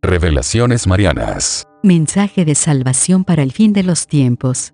Revelaciones marianas. Mensaje de salvación para el fin de los tiempos.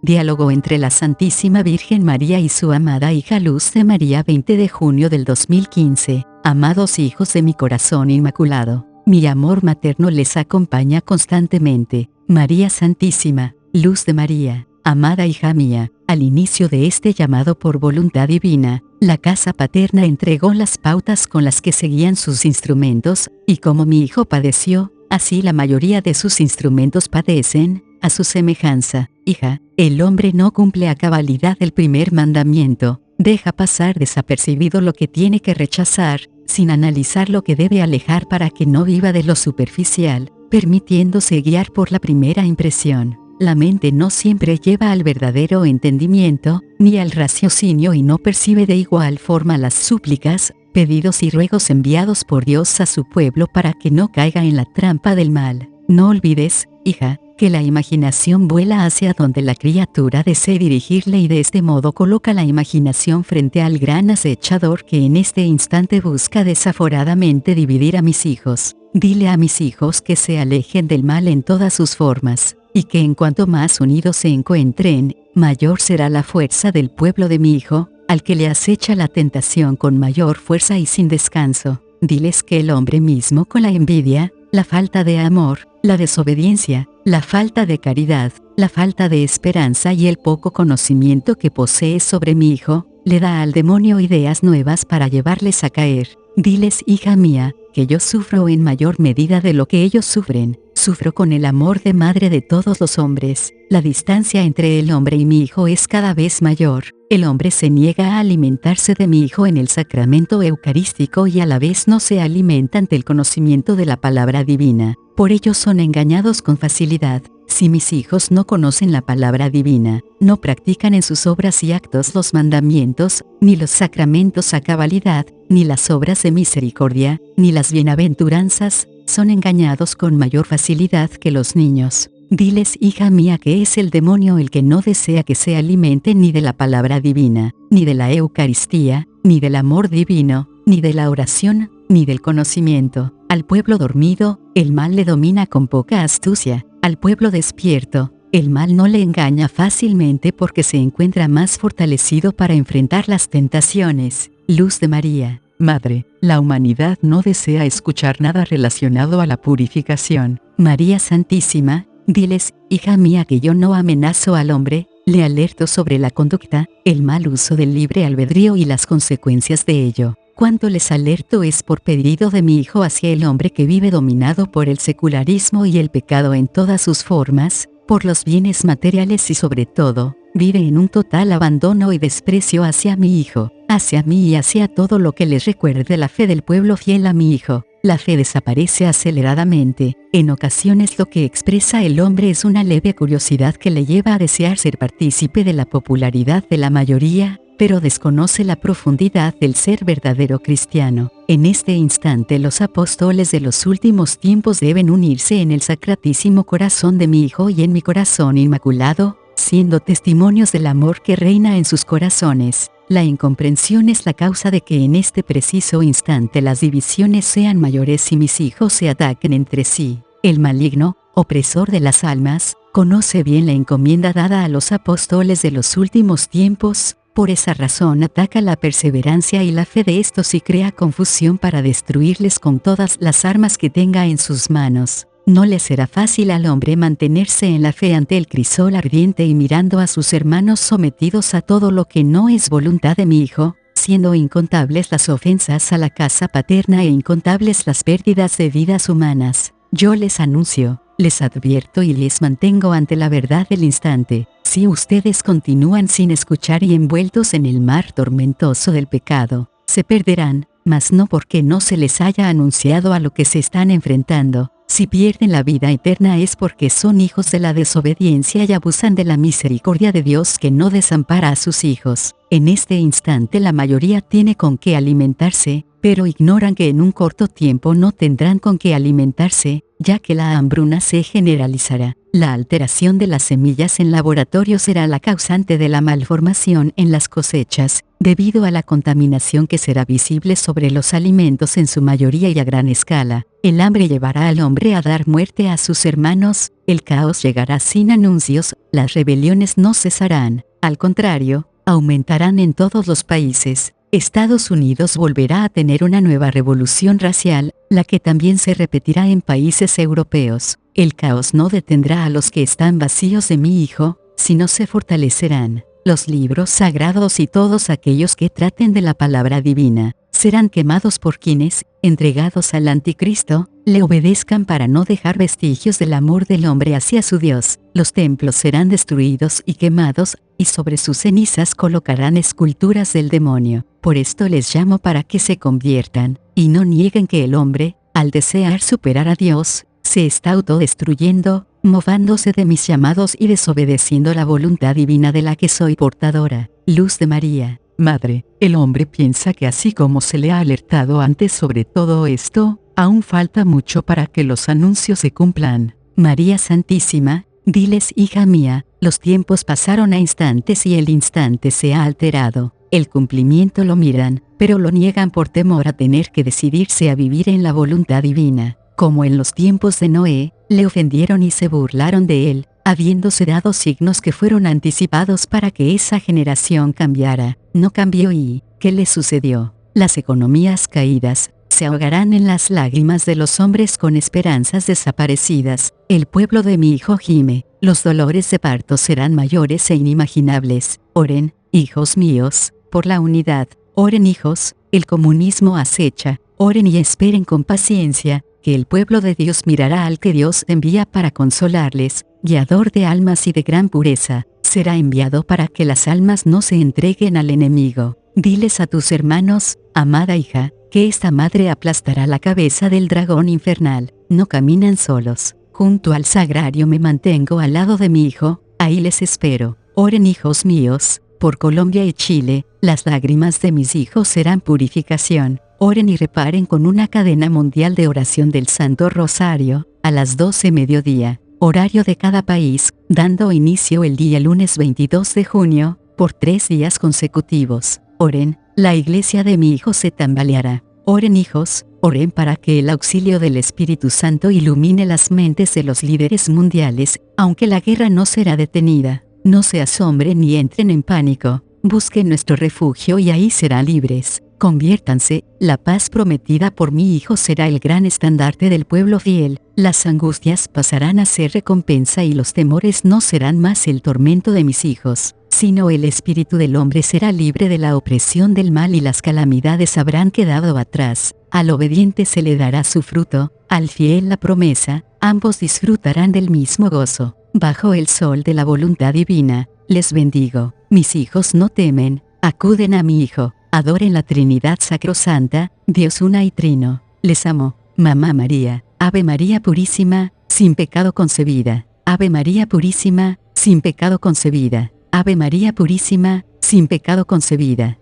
Diálogo entre la Santísima Virgen María y su amada hija Luz de María, 20 de junio del 2015. Amados hijos de mi corazón inmaculado, mi amor materno les acompaña constantemente. María Santísima, Luz de María, amada hija mía, al inicio de este llamado por voluntad divina, la casa paterna entregó las pautas con las que seguían sus instrumentos, y como mi hijo padeció, así la mayoría de sus instrumentos padecen, a su semejanza. Hija, el hombre no cumple a cabalidad el primer mandamiento, deja pasar desapercibido lo que tiene que rechazar, sin analizar lo que debe alejar para que no viva de lo superficial, permitiéndose guiar por la primera impresión. La mente no siempre lleva al verdadero entendimiento, ni al raciocinio, y no percibe de igual forma las súplicas, pedidos y ruegos enviados por Dios a su pueblo para que no caiga en la trampa del mal. No olvides, hija, que la imaginación vuela hacia donde la criatura desee dirigirle, y de este modo coloca la imaginación frente al gran acechador que en este instante busca desaforadamente dividir a mis hijos. Dile a mis hijos que se alejen del mal en todas sus formas, y que en cuanto más unidos se encuentren, mayor será la fuerza del pueblo de mi hijo, al que le acecha la tentación con mayor fuerza y sin descanso. Diles que el hombre mismo, con la envidia, la falta de amor, la desobediencia, la falta de caridad, la falta de esperanza y el poco conocimiento que posee sobre mi hijo, le da al demonio ideas nuevas para llevarles a caer. Diles, hija mía, que yo sufro en mayor medida de lo que ellos sufren. Sufro con el amor de madre de todos los hombres. La distancia entre el hombre y mi hijo es cada vez mayor. El hombre se niega a alimentarse de mi hijo en el sacramento eucarístico y a la vez no se alimenta ante el conocimiento de la palabra divina. Por ello son engañados con facilidad. Si mis hijos no conocen la palabra divina, no practican en sus obras y actos los mandamientos, ni los sacramentos a cabalidad, ni las obras de misericordia, ni las bienaventuranzas, son engañados con mayor facilidad que los niños. Diles, hija mía, que es el demonio el que no desea que se alimenten ni de la palabra divina, ni de la Eucaristía, ni del amor divino, ni de la oración, ni del conocimiento. Al pueblo dormido, el mal le domina con poca astucia. Al pueblo despierto, el mal no le engaña fácilmente porque se encuentra más fortalecido para enfrentar las tentaciones. Luz de María, Madre, la humanidad no desea escuchar nada relacionado a la purificación. María Santísima, diles, hija mía, que yo no amenazo al hombre, le alerto sobre la conducta, el mal uso del libre albedrío y las consecuencias de ello. Cuanto les alerto es por pedido de mi hijo hacia el hombre que vive dominado por el secularismo y el pecado en todas sus formas, por los bienes materiales y sobre todo, vive en un total abandono y desprecio hacia mi hijo, hacia mí y hacia todo lo que les recuerde la fe del pueblo fiel a mi hijo. La fe desaparece aceleradamente. En ocasiones lo que expresa el hombre es una leve curiosidad que le lleva a desear ser partícipe de la popularidad de la mayoría, pero desconoce la profundidad del ser verdadero cristiano. En este instante los apóstoles de los últimos tiempos deben unirse en el sacratísimo corazón de mi hijo y en mi corazón inmaculado, siendo testimonios del amor que reina en sus corazones. La incomprensión es la causa de que en este preciso instante las divisiones sean mayores y mis hijos se ataquen entre sí. El maligno, opresor de las almas, conoce bien la encomienda dada a los apóstoles de los últimos tiempos. Por esa razón ataca la perseverancia y la fe de estos y crea confusión para destruirles con todas las armas que tenga en sus manos. No le será fácil al hombre mantenerse en la fe ante el crisol ardiente y mirando a sus hermanos sometidos a todo lo que no es voluntad de mi hijo, siendo incontables las ofensas a la casa paterna e incontables las pérdidas de vidas humanas. Yo les anuncio, les advierto y les mantengo ante la verdad del instante. Si ustedes continúan sin escuchar y envueltos en el mar tormentoso del pecado, se perderán, mas no porque no se les haya anunciado a lo que se están enfrentando. Si pierden la vida eterna es porque son hijos de la desobediencia y abusan de la misericordia de Dios que no desampara a sus hijos. En este instante la mayoría tiene con qué alimentarse, pero ignoran que en un corto tiempo no tendrán con qué alimentarse, ya que la hambruna se generalizará. La alteración de las semillas en laboratorio será la causante de la malformación en las cosechas, debido a la contaminación que será visible sobre los alimentos en su mayoría y a gran escala. El hambre llevará al hombre a dar muerte a sus hermanos, el caos llegará sin anuncios, las rebeliones no cesarán, al contrario, aumentarán en todos los países. Estados Unidos volverá a tener una nueva revolución racial, la que también se repetirá en países europeos. El caos no detendrá a los que están vacíos de mi Hijo, sino se fortalecerán. Los libros sagrados y todos aquellos que traten de la palabra divina, serán quemados por quienes, entregados al anticristo, le obedezcan para no dejar vestigios del amor del hombre hacia su Dios. Los templos serán destruidos y quemados, y sobre sus cenizas colocarán esculturas del demonio. Por esto les llamo para que se conviertan, y no nieguen que el hombre, al desear superar a Dios, se está autodestruyendo, movándose de mis llamados y desobedeciendo la voluntad divina de la que soy portadora. Luz de María. Madre, el hombre piensa que así como se le ha alertado antes sobre todo esto, aún falta mucho para que los anuncios se cumplan. María Santísima, diles, hija mía, los tiempos pasaron a instantes y el instante se ha alterado. El cumplimiento lo miran, pero lo niegan por temor a tener que decidirse a vivir en la voluntad divina. Como en los tiempos de Noé, le ofendieron y se burlaron de él, habiéndose dado signos que fueron anticipados para que esa generación cambiara. No cambió y, ¿qué le sucedió? Las economías caídas, se ahogarán en las lágrimas de los hombres con esperanzas desaparecidas. El pueblo de mi Hijo gime, los dolores de parto serán mayores e inimaginables. Oren, hijos míos, por la unidad. Oren, hijos, el comunismo acecha. Oren y esperen con paciencia, que el pueblo de Dios mirará al que Dios envía para consolarles, guiador de almas y de gran pureza, será enviado para que las almas no se entreguen al enemigo. Diles a tus hermanos, amada hija, que esta madre aplastará la cabeza del dragón infernal. No caminan solos. Junto al sagrario me mantengo al lado de mi Hijo, ahí les espero. Oren, hijos míos, por Colombia y Chile, las lágrimas de mis hijos serán purificación. Oren y reparen con una cadena mundial de oración del Santo Rosario, a las 12 mediodía, horario de cada país, dando inicio el día lunes 22 de junio, por 3 días consecutivos. Oren, la iglesia de mi Hijo se tambaleará. Oren, hijos, oren para que el auxilio del Espíritu Santo ilumine las mentes de los líderes mundiales, aunque la guerra no será detenida. No se asombren ni entren en pánico, busquen nuestro refugio y ahí serán libres. Conviértanse, la paz prometida por mi Hijo será el gran estandarte del pueblo fiel, las angustias pasarán a ser recompensa y los temores no serán más el tormento de mis hijos, sino el espíritu del hombre será libre de la opresión del mal y las calamidades habrán quedado atrás. Al obediente se le dará su fruto, al fiel la promesa, ambos disfrutarán del mismo gozo. Bajo el sol de la voluntad divina, les bendigo. Mis hijos no temen, acuden a mi Hijo. Adoren la Trinidad Sacrosanta, Dios una y Trino. Les amo, Mamá María. Ave María Purísima, sin pecado concebida. Ave María Purísima, sin pecado concebida. Ave María Purísima, sin pecado concebida.